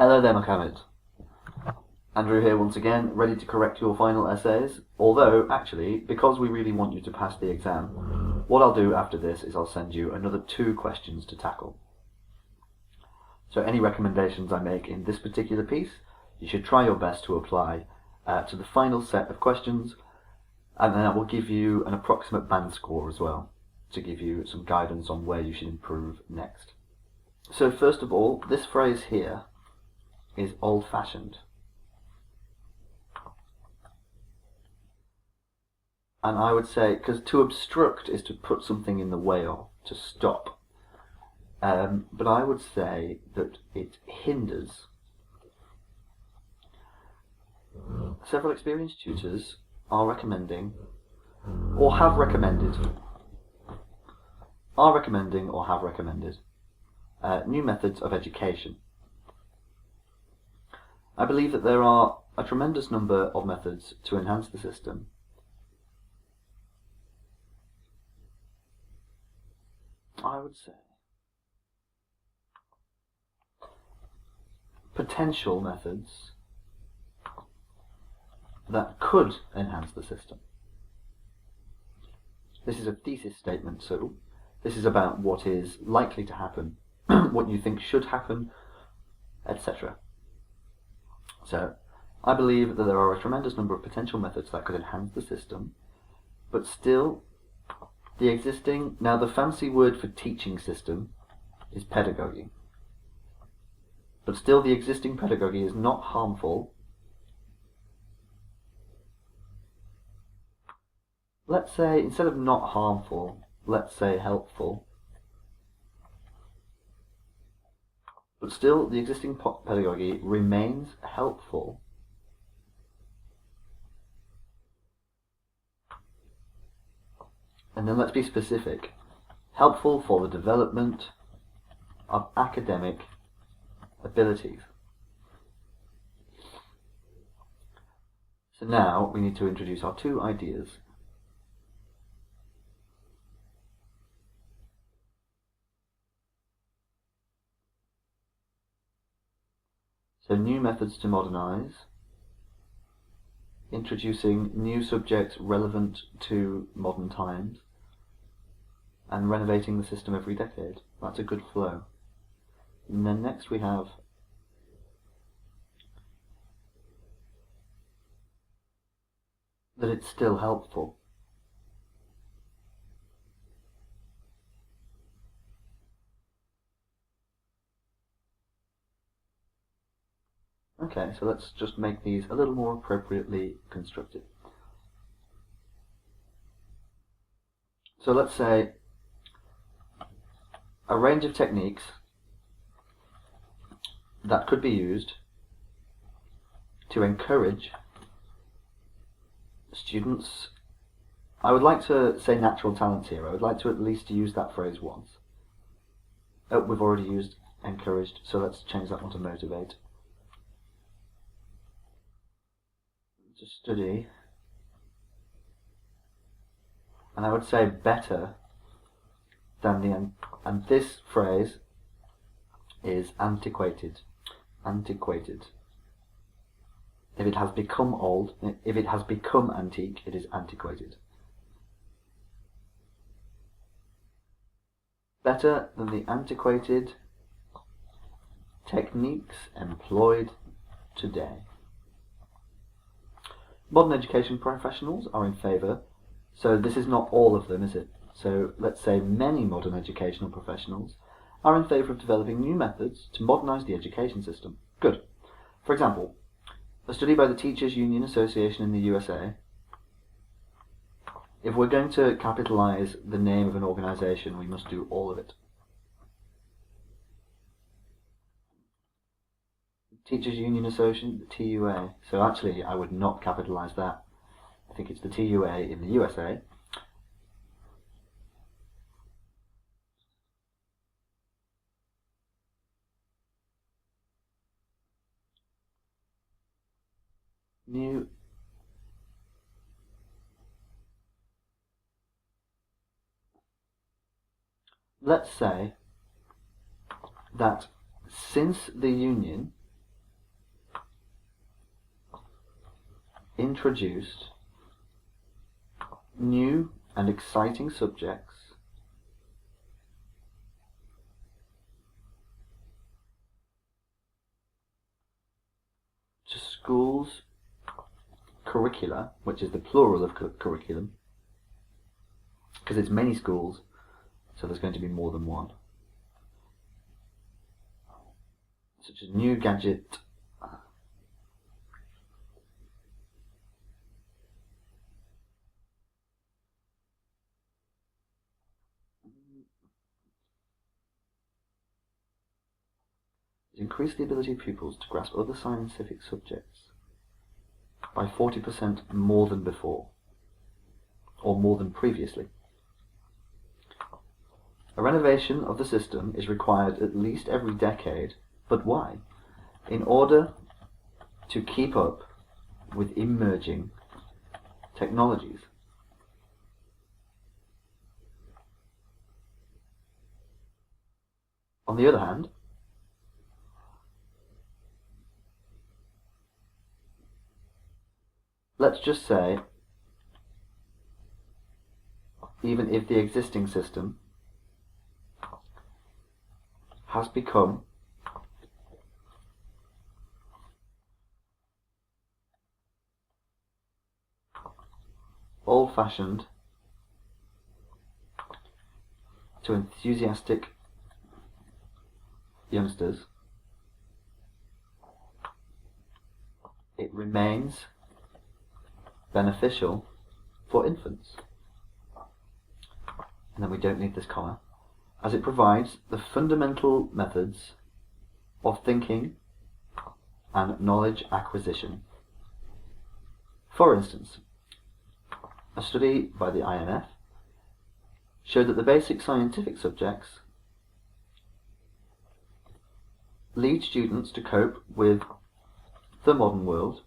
Hello there, Mohamed. Andrew here once again, ready to correct your final essays. Although, actually, because we really want you to pass the exam, what I'll do after this is I'll send you another 2 questions to tackle. So any recommendations I make in this particular piece, you should try your best to apply to the final set of questions, and then that will give you an approximate band score as well, to give you some guidance on where you should improve next. So first of all, this phrase here is old-fashioned. And I would say, because to obstruct is to put something in the way of, to stop. But I would say that it hinders. Several experienced tutors are recommending, or have recommended, new methods of education. I believe that there are a tremendous number of methods to enhance the system. I would say potential methods that could enhance the system. This is a thesis statement, so this is about what is likely to happen, what you think should happen, etc. So, I believe that there are a tremendous number of potential methods that could enhance the system, but still, now the fancy word for teaching system is pedagogy, but still the existing pedagogy is not harmful. Let's say, instead of not harmful, let's say helpful. But still, the existing pedagogy remains helpful. And then let's be specific. Helpful for the development of academic abilities. So now we need to introduce our 2 ideas. So new methods to modernize, introducing new subjects relevant to modern times, and renovating the system every decade. That's a good flow. And then next we have that it's still helpful. Okay, so let's just make these a little more appropriately constructed. So let's say a range of techniques that could be used to encourage students. I would like to say natural talents here. I would like to at least use that phrase once. Oh, we've already used encouraged, so let's change that one to motivate. To study, and I would say better than and this phrase is antiquated. Antiquated. If it has become old, if it has become antique, it is antiquated. Better than the antiquated techniques employed today. Modern education professionals are in favour, so this is not all of them, is it? So let's say many modern educational professionals are in favour of developing new methods to modernise the education system. Good. For example, a study by the Teachers Union Association in the USA. If we're going to capitalise the name of an organisation, we must do all of it. Teachers Union Association, the TUA. So actually, I would not capitalise that. I think it's the TUA in the USA. New. Let's say that since the Union introduced new and exciting subjects to schools' curricula, which is the plural of curriculum, because it's many schools, so there's going to be more than one, such as new gadget, increase the ability of pupils to grasp other scientific subjects by 40% more than before, or more than previously. A renovation of the system is required at least every decade, but why? In order to keep up with emerging technologies. On the other hand, let's just say, even if the existing system has become old-fashioned to enthusiastic youngsters, it remains beneficial for infants. And then we don't need this comma, as it provides the fundamental methods of thinking and knowledge acquisition. For instance, a study by the IMF showed that the basic scientific subjects lead students to cope with the modern world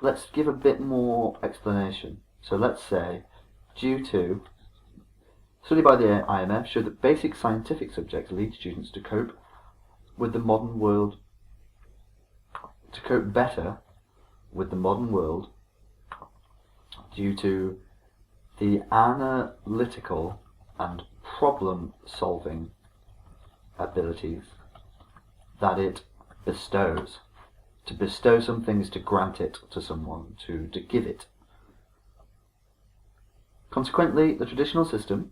Let's give a bit more explanation. So let's say, due to study by the IMF showed that basic scientific subjects lead students to cope with the modern world, to cope better with the modern world due to the analytical and problem-solving abilities that it bestows. To bestow something is to grant it to someone, to give it. Consequently, the traditional system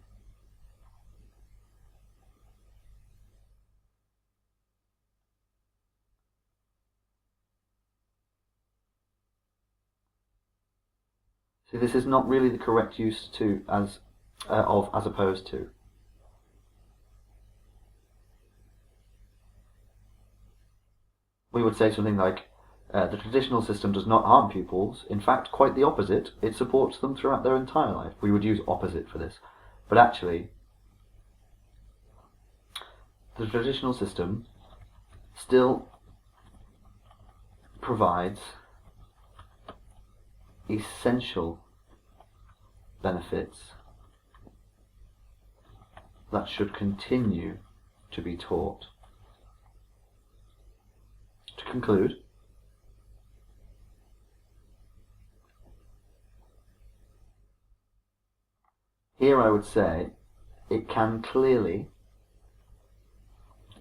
see, this is not really the correct use to as opposed to. We would say something like, the traditional system does not harm pupils. In fact, quite the opposite. It supports them throughout their entire life. We would use opposite for this. But actually, the traditional system still provides essential benefits that should continue to be taught. To conclude, here I would say it can clearly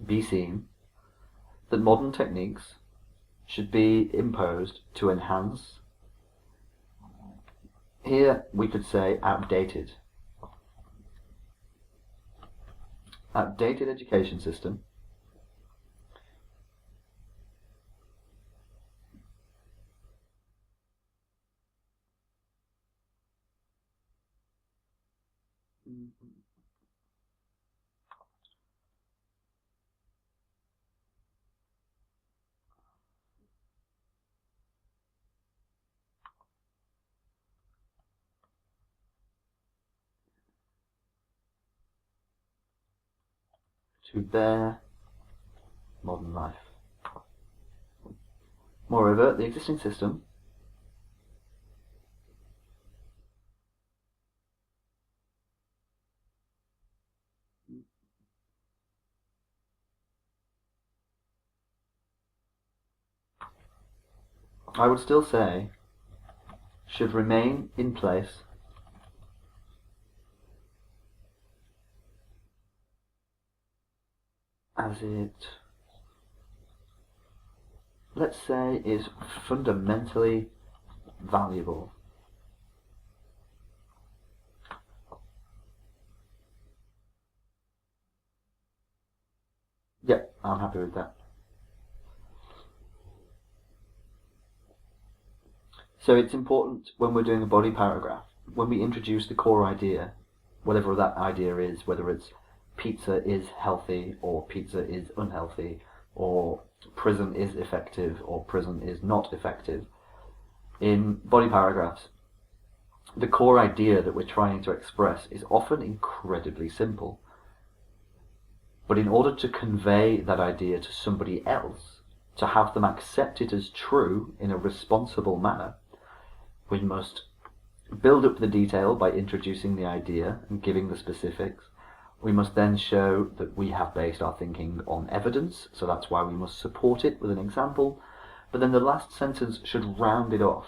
be seen that modern techniques should be imposed to enhance, here we could say outdated education system to their modern life. Moreover, the existing system I would still say should remain in place as it, let's say, is fundamentally valuable. Yep, I'm happy with that. So it's important when we're doing a body paragraph, when we introduce the core idea, whatever that idea is, whether it's pizza is healthy or pizza is unhealthy, or prison is effective or prison is not effective. In body paragraphs, the core idea that we're trying to express is often incredibly simple. But in order to convey that idea to somebody else, to have them accept it as true in a responsible manner, we must build up the detail by introducing the idea and giving the specifics. We must then show that we have based our thinking on evidence, so that's why we must support it with an example. But then the last sentence should round it off.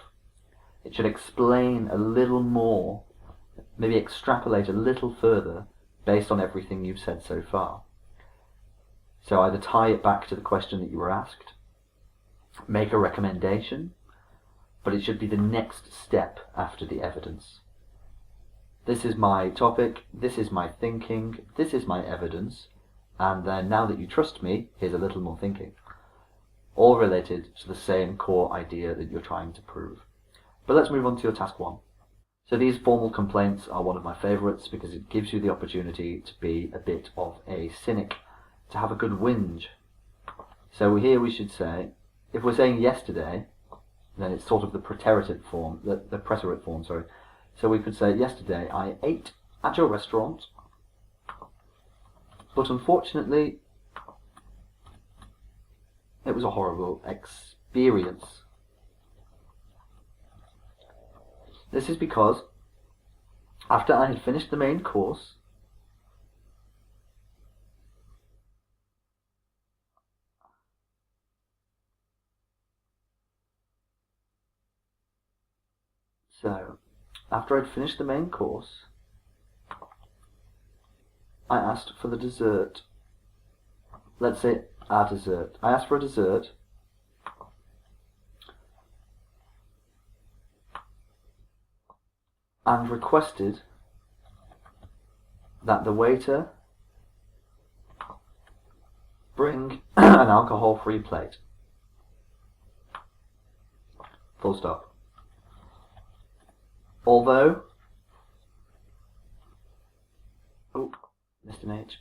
It should explain a little more, maybe extrapolate a little further based on everything you've said so far. So either tie it back to the question that you were asked, make a recommendation, but it should be the next step after the evidence. This is my topic, this is my thinking, this is my evidence, and then now that you trust me, here's a little more thinking. All related to the same core idea that you're trying to prove. But let's move on to your task 1. So these formal complaints are one of my favourites because it gives you the opportunity to be a bit of a cynic, to have a good whinge. So here we should say, if we're saying yesterday, then it's sort of the preteritive form, the preterite form, sorry. So we could say, yesterday I ate at your restaurant, but unfortunately it was a horrible experience. This is because after I had finished the main course, after I'd finished the main course, I asked for the dessert. Let's say a dessert. I asked for a dessert, and requested that the waiter bring an alcohol-free plate. Full stop. Although, Mr. H.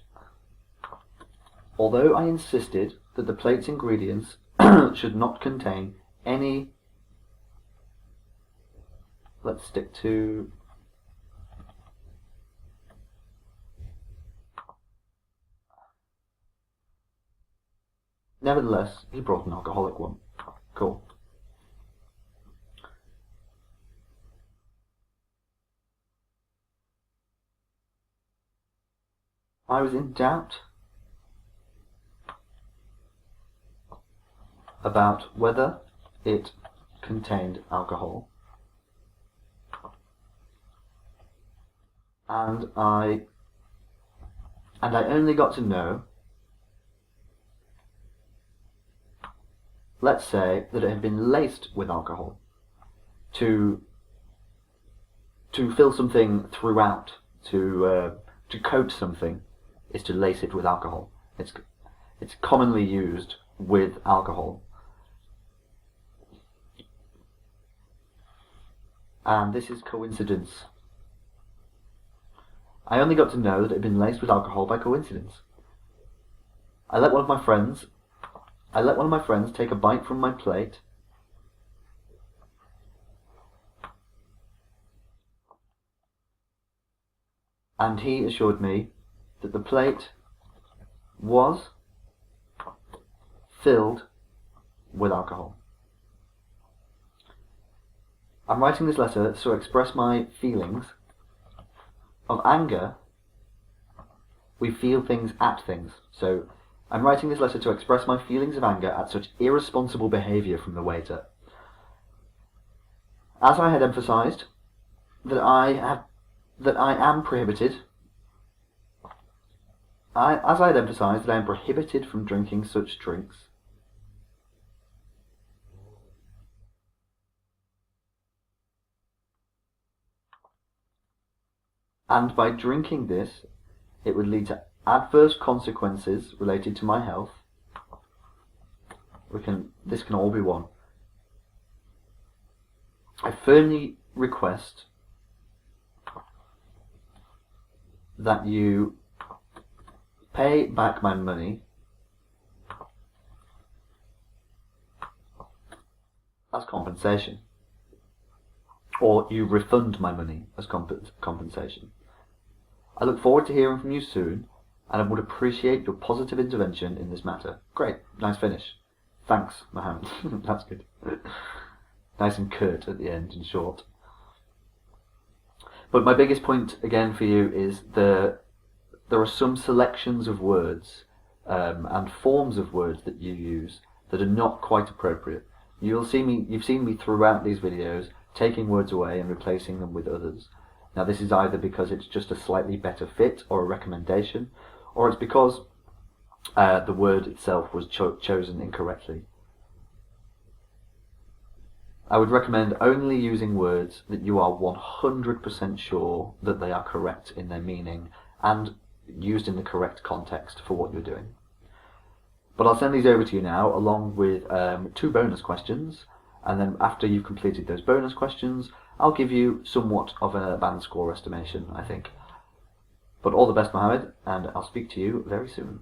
Although I insisted that the plate's ingredients should not contain any, let's stick to, nevertheless, he brought an alcoholic one. Cool. I was in doubt about whether it contained alcohol, and I only got to know, let's say, that it had been laced with alcohol to fill something throughout, to coat something, is to lace it with alcohol. It's commonly used with alcohol. And this is coincidence. I only got to know that it had been laced with alcohol by coincidence. I let one of my friends take a bite from my plate, and he assured me that the plate was filled with alcohol. I'm writing this letter to express my feelings of anger. We feel things at things. So I'm writing this letter to express my feelings of anger at such irresponsible behaviour from the waiter. As I had emphasised that I am prohibited. As I had emphasised that I am prohibited from drinking such drinks. And by drinking this, it would lead to adverse consequences related to my health. This can all be one. I firmly request that you pay back my money as compensation, or you refund my money as compensation. I look forward to hearing from you soon, and I would appreciate your positive intervention in this matter. Great, nice finish. Thanks, Mohamed. That's good. Nice and curt at the end, and short. But my biggest point again for you is there are some selections of words and forms of words that you use that are not quite appropriate. You've seen me throughout these videos taking words away and replacing them with others. Now this is either because it's just a slightly better fit or a recommendation, or it's because the word itself was chosen incorrectly. I would recommend only using words that you are 100% sure that they are correct in their meaning and used in the correct context for what you're doing. But I'll send these over to you now along with 2 bonus questions, and then after you've completed those bonus questions, I'll give you somewhat of a band score estimation, I think. But all the best, Mohamed, and I'll speak to you very soon.